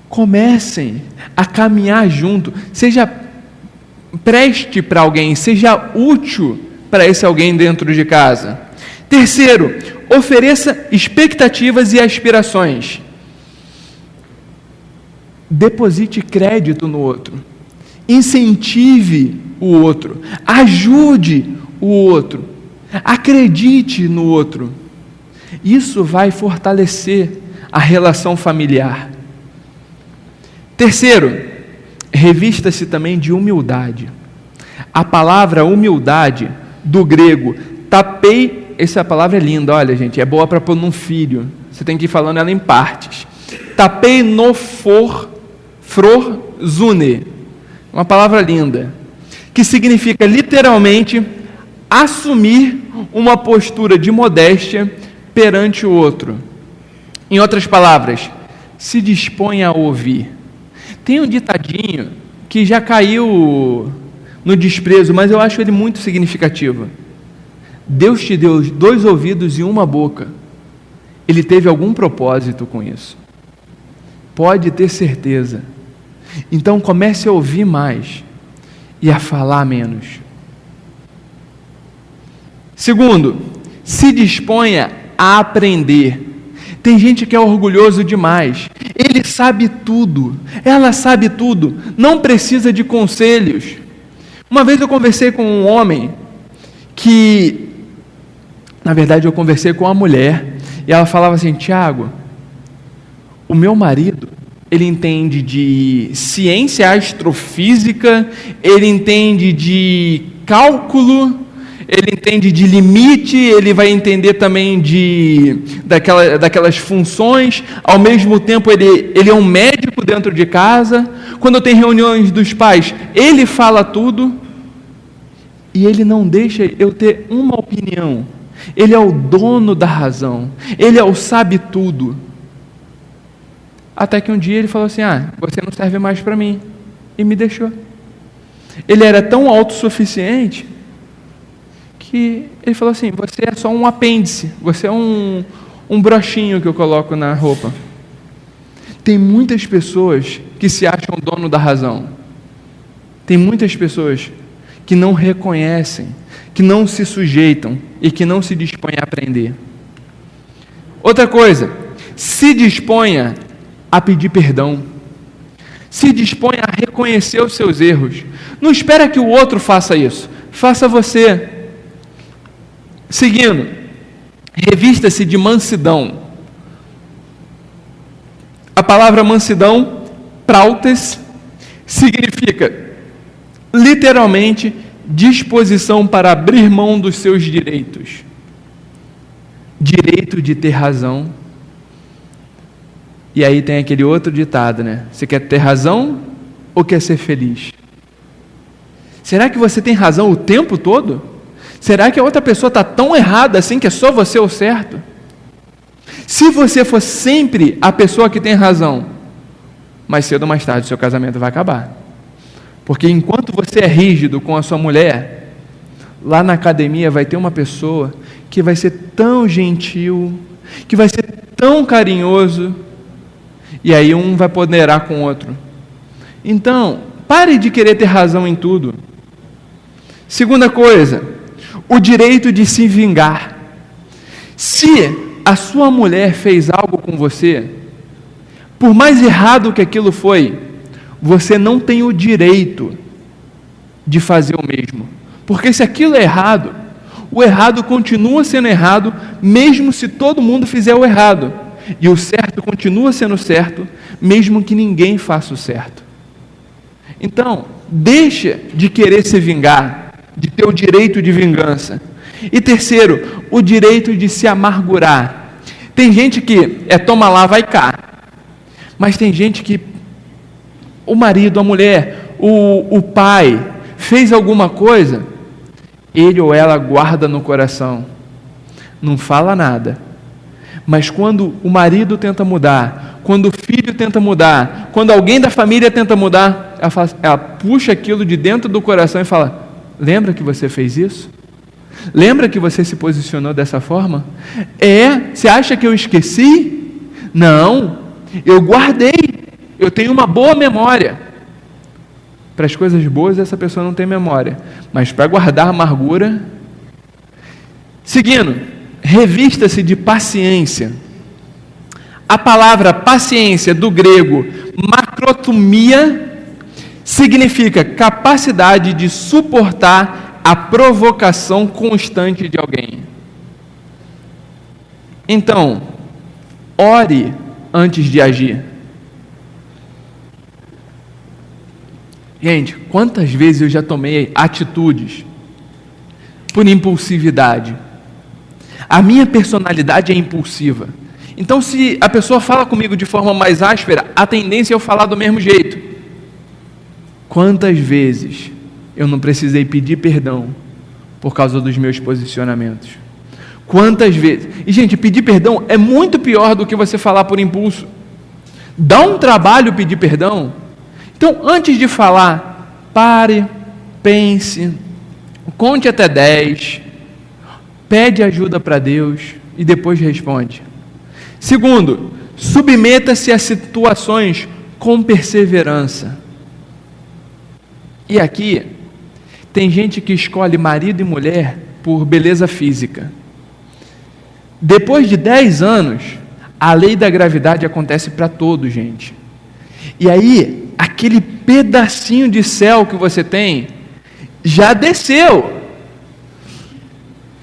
Comecem a caminhar junto, preste para alguém, seja útil para esse alguém dentro de casa. Terceiro, ofereça expectativas e aspirações. Deposite crédito no outro, incentive o outro, ajude o outro, acredite no outro. Isso vai fortalecer a relação familiar. Terceiro, revista-se também de humildade. A palavra humildade, do grego, tapei, essa palavra é linda, olha gente, é boa para pôr num filho, você tem que ir falando ela em partes. Tapei no zune, uma palavra linda, que significa literalmente assumir uma postura de modéstia perante o outro. Em outras palavras, se dispõe a ouvir. Tem um ditadinho que já caiu no desprezo, mas eu acho ele muito significativo. Deus te deu 2 ouvidos e 1 boca. Ele teve algum propósito com isso. Pode ter certeza. Então comece a ouvir mais e a falar menos. Segundo, se disponha a aprender. Tem gente que é orgulhoso demais. Ele sabe tudo, ela sabe tudo, não precisa de conselhos. Uma vez eu conversei com um homem que, na verdade eu conversei com uma mulher, e ela falava assim, Tiago, o meu marido, ele entende de ciência astrofísica, ele entende de cálculo, ele entende de limite, ele vai entender também daquelas funções, ao mesmo tempo ele é um médico dentro de casa, quando tem reuniões dos pais, ele fala tudo, e ele não deixa eu ter uma opinião, ele é o dono da razão, ele é o sabe tudo. Até que um dia ele falou assim, você não serve mais para mim, e me deixou. Ele era tão autossuficiente, que ele falou assim, você é só um apêndice, você é um brochinho que eu coloco na roupa. Tem muitas pessoas que se acham dono da razão. Tem muitas pessoas que não reconhecem, que não se sujeitam e que não se dispõem a aprender. Outra coisa, se disponha a pedir perdão. Se disponha a reconhecer os seus erros. Não espera que o outro faça isso. Faça você. Seguindo, revista-se de mansidão. A palavra mansidão, prautes, significa literalmente disposição para abrir mão dos seus direitos. Direito de ter razão. E aí tem aquele outro ditado, né? Você quer ter razão ou quer ser feliz? Será que você tem razão o tempo todo? Será que a outra pessoa está tão errada assim que é só você o certo? Se você for sempre a pessoa que tem razão, mais cedo ou mais tarde o seu casamento vai acabar. Porque enquanto você é rígido com a sua mulher, lá na academia vai ter uma pessoa que vai ser tão gentil, que vai ser tão carinhoso, e aí um vai ponderar com o outro. Então, pare de querer ter razão em tudo. Segunda coisa, o direito de se vingar. Se a sua mulher fez algo com você, por mais errado que aquilo foi, você não tem o direito de fazer o mesmo. Porque se aquilo é errado, O errado continua sendo errado, mesmo se todo mundo fizer o errado. E o certo continua sendo certo, mesmo que ninguém faça o certo. Então, deixa de querer se vingar, de ter o direito de vingança. E terceiro, o direito de se amargurar. Tem gente que toma lá, vai cá. Mas tem gente que o marido, a mulher, o pai fez alguma coisa, ele ou ela guarda no coração, não fala nada. Mas quando o marido tenta mudar, quando o filho tenta mudar, quando alguém da família tenta mudar, ela puxa aquilo de dentro do coração e fala: lembra que você fez isso? Lembra que você se posicionou dessa forma? Você acha que eu esqueci? Não, eu guardei, eu tenho uma boa memória. Para as coisas boas essa pessoa não tem memória, mas para guardar amargura. Seguindo, revista-se de paciência. A palavra paciência, do grego macrotumia, significa capacidade de suportar a provocação constante de alguém. Então, ore antes de agir. Gente, quantas vezes eu já tomei atitudes por impulsividade? A minha personalidade é impulsiva. Então, se a pessoa fala comigo de forma mais áspera, a tendência é eu falar do mesmo jeito. Quantas vezes eu não precisei pedir perdão por causa dos meus posicionamentos? Quantas vezes? E, gente, pedir perdão é muito pior do que você falar por impulso. Dá um trabalho pedir perdão. Então, antes de falar, pare, pense, conte até 10, pede ajuda para Deus e depois responde. Segundo, submeta-se a situações com perseverança. E aqui, tem gente que escolhe marido e mulher por beleza física. Depois de 10 anos, a lei da gravidade acontece para todos, gente. E aí, aquele pedacinho de céu que você tem, já desceu.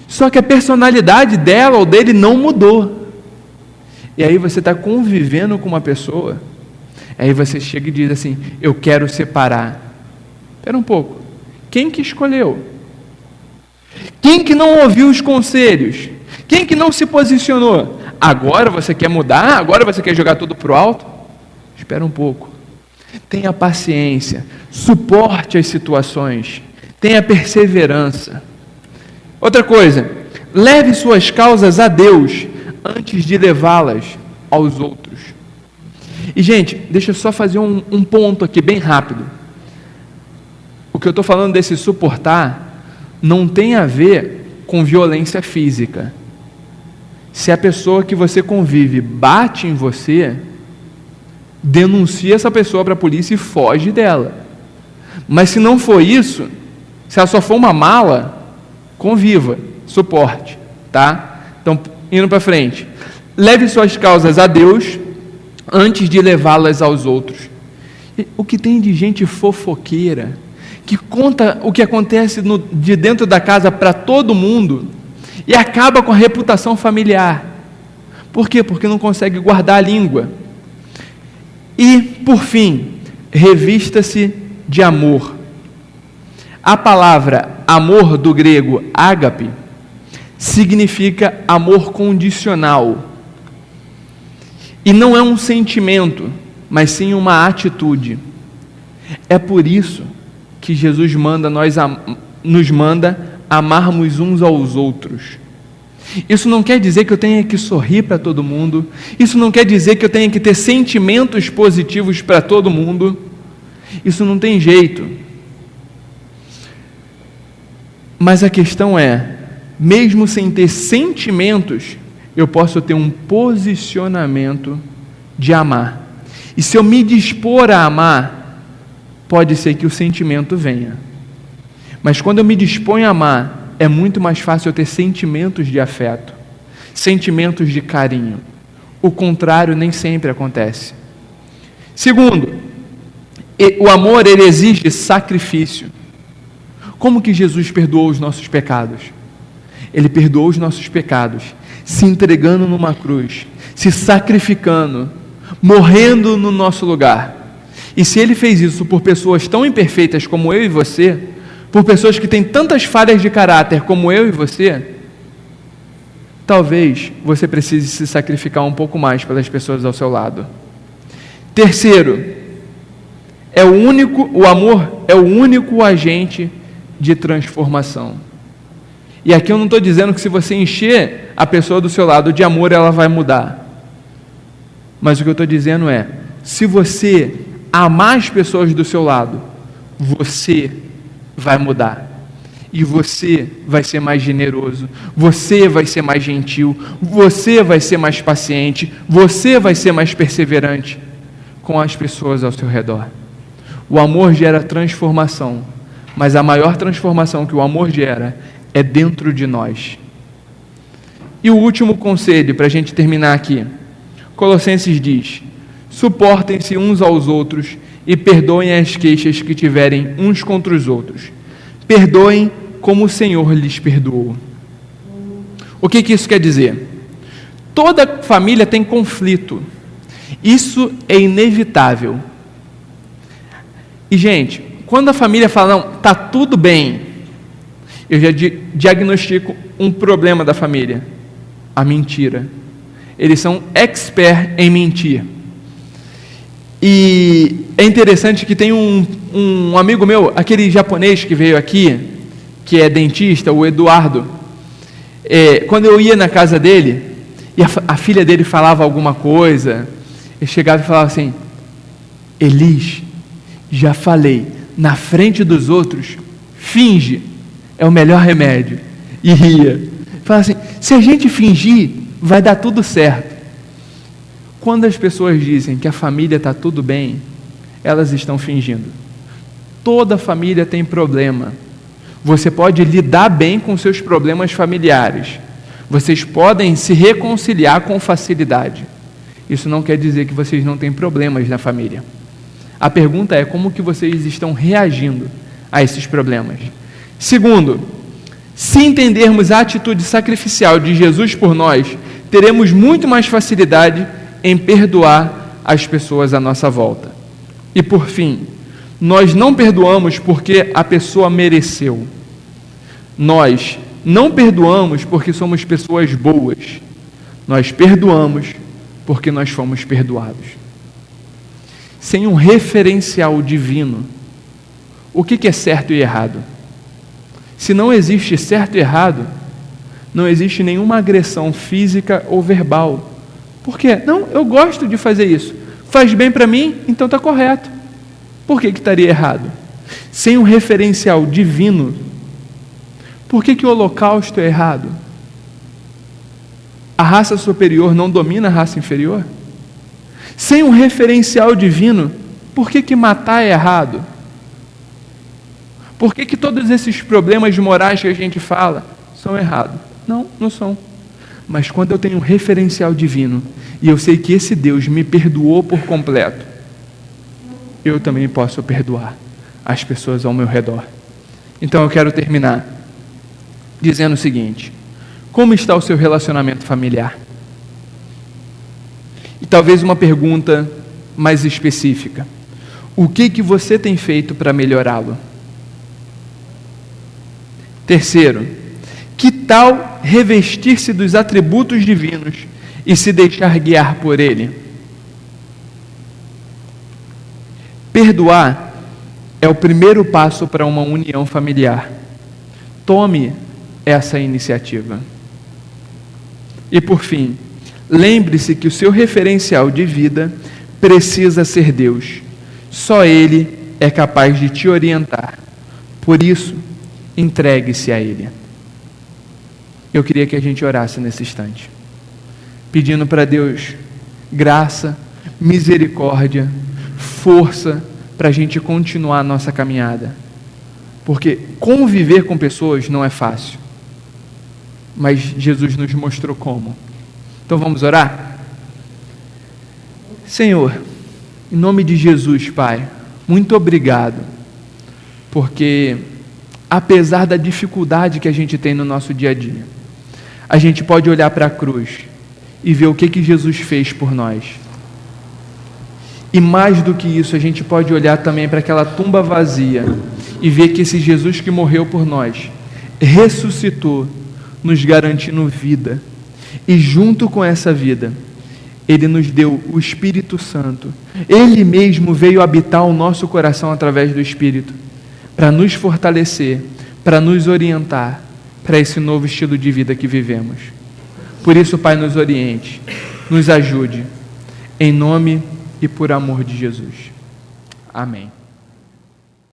Só que a personalidade dela ou dele não mudou. E aí você está convivendo com uma pessoa, aí você chega e diz assim: eu quero separar. Espera um pouco, quem que escolheu? Quem que não ouviu os conselhos? Quem que não se posicionou? Agora você quer mudar? Agora você quer jogar tudo para o alto? Espera um pouco, tenha paciência, suporte as situações, tenha perseverança. Outra coisa, leve suas causas a Deus antes de levá-las aos outros. E, gente, deixa eu só fazer um ponto aqui bem rápido. O que eu estou falando desse suportar não tem a ver com violência física. Se a pessoa que você convive bate em você, denuncia essa pessoa para a polícia e foge dela. Mas se não for isso, se ela só for uma mala, conviva, suporte, tá? Então, indo para frente, leve suas causas a Deus antes de levá-las aos outros. O que tem de gente fofoqueira, que conta o que acontece de dentro da casa para todo mundo e acaba com a reputação familiar. Por quê? Porque não consegue guardar a língua. E, por fim, revista-se de amor. A palavra amor, do grego ágape, significa amor condicional. E não é um sentimento, mas sim uma atitude. É por isso que Jesus nos manda amarmos uns aos outros. Isso não quer dizer que eu tenha que sorrir para todo mundo. Isso não quer dizer que eu tenha que ter sentimentos positivos para todo mundo. Isso não tem jeito. Mas a questão é, mesmo sem ter sentimentos, eu posso ter um posicionamento de amar. E se eu me dispor a amar, pode ser que o sentimento venha. Mas quando eu me disponho a amar, é muito mais fácil eu ter sentimentos de afeto, sentimentos de carinho. O contrário nem sempre acontece. Segundo, o amor, ele exige sacrifício. Como que Jesus perdoou os nossos pecados? Ele perdoou os nossos pecados, se entregando numa cruz, se sacrificando, morrendo no nosso lugar. E se Ele fez isso por pessoas tão imperfeitas como eu e você, por pessoas que têm tantas falhas de caráter como eu e você, talvez você precise se sacrificar um pouco mais pelas pessoas ao seu lado. Terceiro, o amor é o único agente de transformação. E aqui eu não estou dizendo que se você encher a pessoa do seu lado de amor, ela vai mudar. Mas o que eu estou dizendo é, se você amar as pessoas do seu lado, você vai mudar. E você vai ser mais generoso, você vai ser mais gentil, você vai ser mais paciente, você vai ser mais perseverante com as pessoas ao seu redor. O amor gera transformação, mas a maior transformação que o amor gera é dentro de nós. E o último conselho, para a gente terminar aqui, Colossenses diz: suportem-se uns aos outros e perdoem as queixas que tiverem uns contra os outros. Perdoem como o Senhor lhes perdoou. O que isso quer dizer? Toda família tem conflito. Isso é inevitável. E, gente, quando a família fala, não, está tudo bem, eu já diagnostico um problema da família: a mentira. Eles são expert em mentir. E é interessante que tem um amigo meu, aquele japonês que veio aqui, que é dentista, o Eduardo. Quando eu ia na casa dele, e a filha dele falava alguma coisa, eu chegava e falava assim: Elis, já falei, na frente dos outros, finge, é o melhor remédio. E ria. Fala assim: se a gente fingir, vai dar tudo certo. Quando as pessoas dizem que a família está tudo bem, elas estão fingindo. Toda família tem problema. Você pode lidar bem com seus problemas familiares. Vocês podem se reconciliar com facilidade. Isso não quer dizer que vocês não têm problemas na família. A pergunta é como que vocês estão reagindo a esses problemas. Segundo, se entendermos a atitude sacrificial de Jesus por nós, teremos muito mais facilidade em perdoar as pessoas à nossa volta. E por fim, nós não perdoamos porque a pessoa mereceu. Nós não perdoamos porque somos pessoas boas. Nós perdoamos porque nós fomos perdoados. Sem um referencial divino, o que é certo e errado? Se não existe certo e errado, não existe nenhuma agressão física ou verbal. Por quê? Não, eu gosto de fazer isso. Faz bem para mim, então está correto. Por que estaria errado? Sem um referencial divino, por que o holocausto é errado? A raça superior não domina a raça inferior? Sem um referencial divino, por que matar é errado? Por que todos esses problemas morais que a gente fala são errados? Não, não são. Mas quando eu tenho um referencial divino, e eu sei que esse Deus me perdoou por completo, eu também posso perdoar as pessoas ao meu redor. Então eu quero terminar dizendo o seguinte: como está o seu relacionamento familiar? E talvez uma pergunta mais específica: o que você tem feito para melhorá-lo? Terceiro, que tal revestir-se dos atributos divinos e se deixar guiar por Ele? Perdoar é o primeiro passo para uma união familiar. Tome essa iniciativa. E por fim, lembre-se que o seu referencial de vida precisa ser Deus. Só Ele é capaz de te orientar. Por isso, entregue-se a Ele. Eu queria que a gente orasse nesse instante, pedindo para Deus graça, misericórdia, força para a gente continuar a nossa caminhada. Porque conviver com pessoas não é fácil, mas Jesus nos mostrou como. Então vamos orar? Senhor, em nome de Jesus, Pai, muito obrigado, porque apesar da dificuldade que a gente tem no nosso dia a dia, a gente pode olhar para a cruz e ver o que Jesus fez por nós. E mais do que isso, a gente pode olhar também para aquela tumba vazia e ver que esse Jesus que morreu por nós ressuscitou, nos garantindo vida. E junto com essa vida, Ele nos deu o Espírito Santo. Ele mesmo veio habitar o nosso coração através do Espírito, para nos fortalecer, para nos orientar para esse novo estilo de vida que vivemos. Por isso, Pai, nos oriente, nos ajude, em nome e por amor de Jesus. Amém.